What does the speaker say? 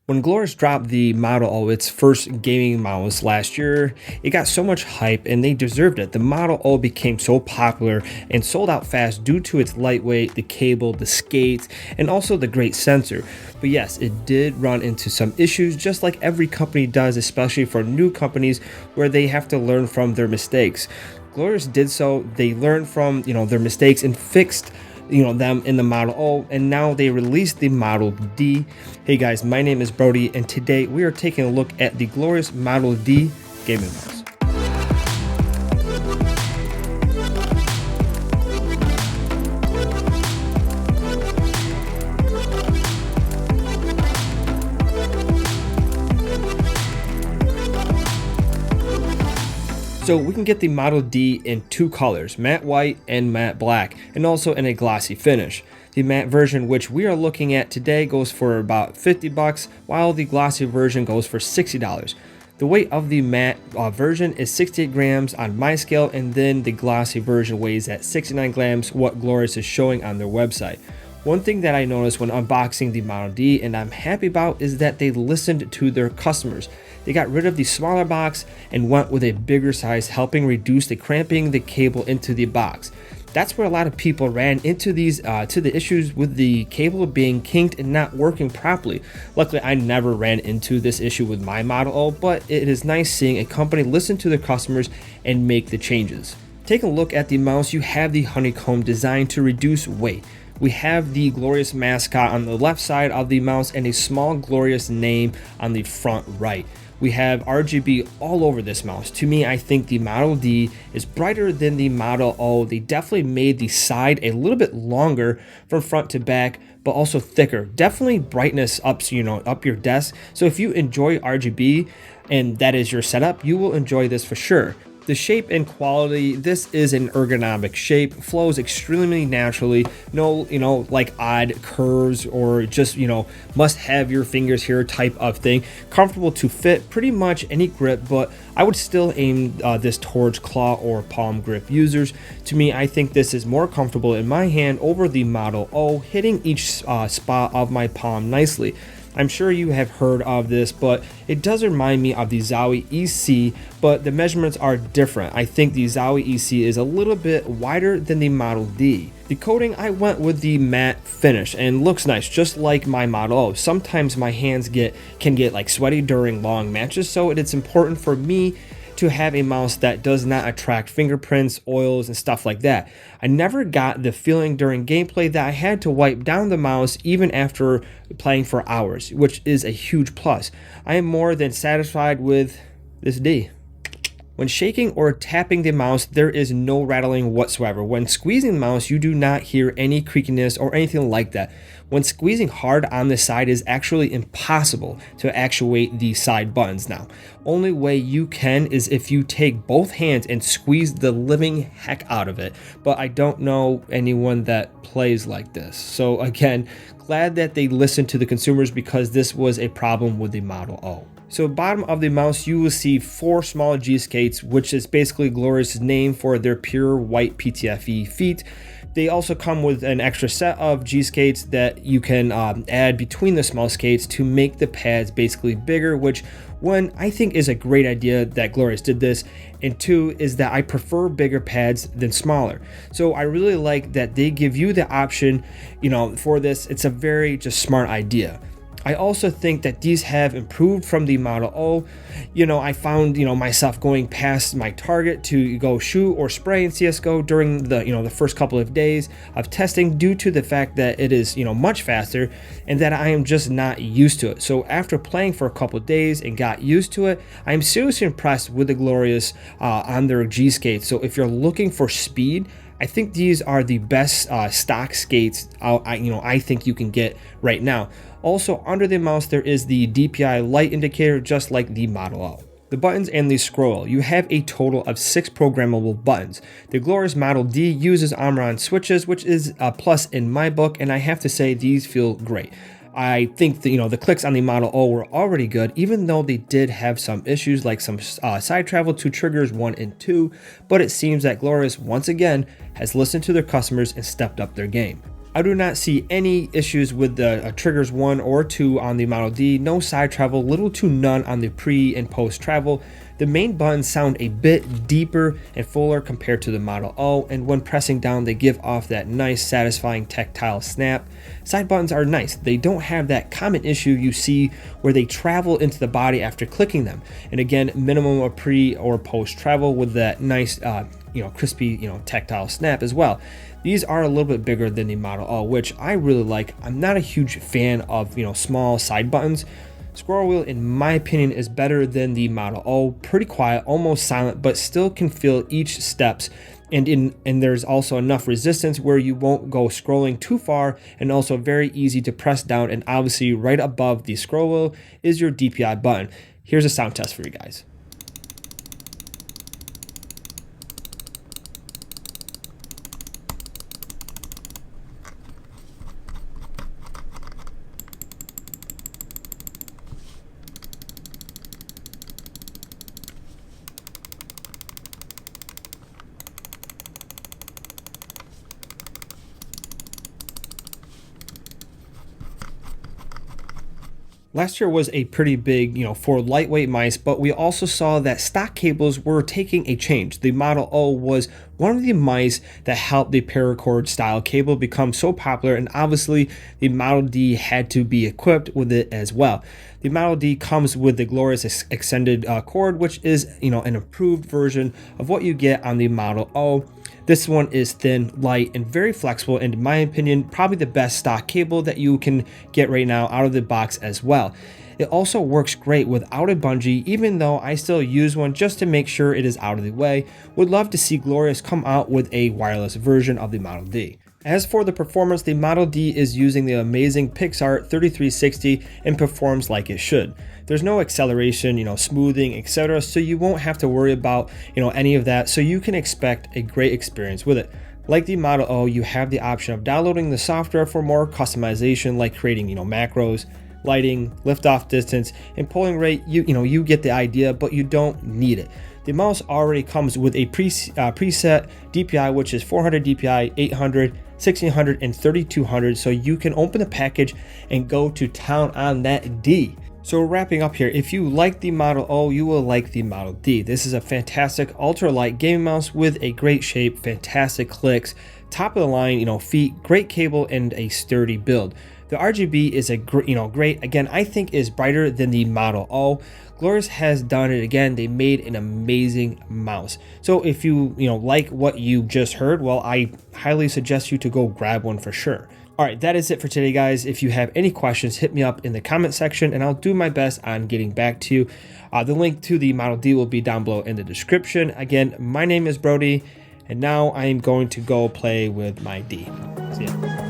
When Glorious dropped the Model O, its first gaming mouse last year, it got so much hype and they deserved it. The Model O became so popular and sold out fast due to its lightweight, the cable, the skates, and also the great sensor. But yes, it did run into some issues just like every company does, especially for new companies where they have to learn from their mistakes. Glorious did so. They learned from their mistakes and fixed them in the Model O, and now they released the Model D. Hey guys, my name is Brody, and today we are taking a look at the glorious Model D gaming mouse. So we can get the Model D in two colors, matte white and matte black, and also in a glossy finish. The matte version, which we are looking at today, goes for about $50, while the glossy version goes for $60. The weight of the matte version is 68 grams on my scale, and then the glossy version weighs at 69 grams, what Glorious is showing on their website. One thing that I noticed when unboxing the Model D, and I'm happy about, is that they listened to their customers. They got rid of the smaller box and went with a bigger size, helping reduce the cramping the cable into the box. That's where a lot of people ran into these to the issues with the cable being kinked and not working properly. Luckily, I never ran into this issue with my Model O, but it is nice seeing a company listen to their customers and make the changes. Taking a look at the mouse, you have the honeycomb design to reduce weight. We have the Glorious mascot on the left side of the mouse and a small Glorious name on the front right. We have RGB all over this mouse. To me, I think the Model D is brighter than the Model O. They definitely made the side a little bit longer from front to back, but also thicker. Definitely brightness ups, up your desk. So if you enjoy RGB and that is your setup, you will enjoy this for sure. The shape and quality, this is an ergonomic shape, flows extremely naturally, no, like odd curves or just, must have your fingers here type of thing. Comfortable to fit pretty much any grip, but I would still aim this towards claw or palm grip users. To me, I think this is more comfortable in my hand over the Model O, hitting each spot of my palm nicely. I'm sure you have heard of this, but it does remind me of the Zowie EC, but the measurements are different. I think the Zowie EC is a little bit wider than the Model D. The coating, I went with the matte finish and looks nice, just like my Model O. Sometimes my hands can get like sweaty during long matches, so it's important for me to have a mouse that does not attract fingerprints, oils, and stuff like that. I never got the feeling during gameplay that I had to wipe down the mouse even after playing for hours, which is a huge plus. I am more than satisfied with this D. When shaking or tapping the mouse, there is no rattling whatsoever. When squeezing the mouse, you do not hear any creakiness or anything like that. When squeezing hard on the side is actually impossible to actuate the side buttons now. Only way you can is if you take both hands and squeeze the living heck out of it. But I don't know anyone that plays like this. So again, glad that they listened to the consumers because this was a problem with the Model O. So bottom of the mouse, you will see 4 small G skates, which is basically Glorious's name for their pure white PTFE feet. They also come with an extra set of G skates that you can add between the small skates to make the pads basically bigger, which one, I think is a great idea that Glorious did this, and 2 is that I prefer bigger pads than smaller. So I really like that they give you the option, for this. It's a very just smart idea. I also think that these have improved from the Model O. I found, myself going past my target to go shoot or spray in CSGO during the first couple of days of testing due to the fact that it is, much faster and that I am just not used to it. So after playing for a couple of days and got used to it, I'm seriously impressed with the Glorious on their G skates. So if you're looking for speed, I think these are the best stock skates I think you can get right now. Also, under the mouse, there is the DPI light indicator, just like the Model O. The buttons and the scroll. You have a total of 6 programmable buttons. The Glorious Model D uses Omron switches, which is a plus in my book, and I have to say these feel great. I think the clicks on the Model O were already good, even though they did have some issues like some side travel to triggers 1 and 2, but it seems that Glorious once again has listened to their customers and stepped up their game. I do not see any issues with the triggers 1 or 2 on the Model D. No side travel, little to none on the pre and post travel. The main buttons sound a bit deeper and fuller compared to the Model O, and when pressing down they give off that nice satisfying tactile snap. Side buttons are nice. They don't have that common issue you see where they travel into the body after clicking them. And again, minimum of pre or post travel with that nice crispy tactile snap as well. These are a little bit bigger than the Model O, which I really like. I'm not a huge fan of small side buttons. Scroll wheel, in my opinion, is better than the Model O. Pretty quiet, almost silent, but still can feel each steps. And there's also enough resistance where you won't go scrolling too far, and also very easy to press down. And obviously right above the scroll wheel is your DPI button. Here's a sound test for you guys. Last year was a pretty big, for lightweight mice, but we also saw that stock cables were taking a change. The Model O was one of the mice that helped the paracord style cable become so popular, and obviously the Model D had to be equipped with it as well. The Model D comes with the glorious extended cord, which is, an improved version of what you get on the Model O. This one is thin, light, and very flexible, and in my opinion, probably the best stock cable that you can get right now out of the box as well. It also works great without a bungee, even though I still use one just to make sure it is out of the way. Would love to see Glorious come out with a wireless version of the Model D. As for the performance, the Model D is using the amazing PixArt 3360 and performs like it should. There's no acceleration, smoothing, etc., so you won't have to worry about, any of that, so you can expect a great experience with it. Like the Model O, you have the option of downloading the software for more customization, like creating, macros, lighting, liftoff distance, and polling rate. You get the idea, but you don't need it. The mouse already comes with a preset DPI, which is 400 DPI, 800, 1600, and 3200, so you can open the package and go to town on that D. So wrapping up here, if you like the Model O, you will like the Model D. This is a fantastic ultralight gaming mouse with a great shape, fantastic clicks, top of the line, feet, great cable, and a sturdy build. The RGB is a great, again, I think is brighter than the Model O. Glorious has done it again. They made an amazing mouse. So if you like what you just heard, well, I highly suggest you to go grab one for sure. All right, that is it for today, guys. If you have any questions, hit me up in the comment section and I'll do my best on getting back to you. The link to the Model D will be down below in the description. Again, my name is Brody, and now I am going to go play with my D. See ya.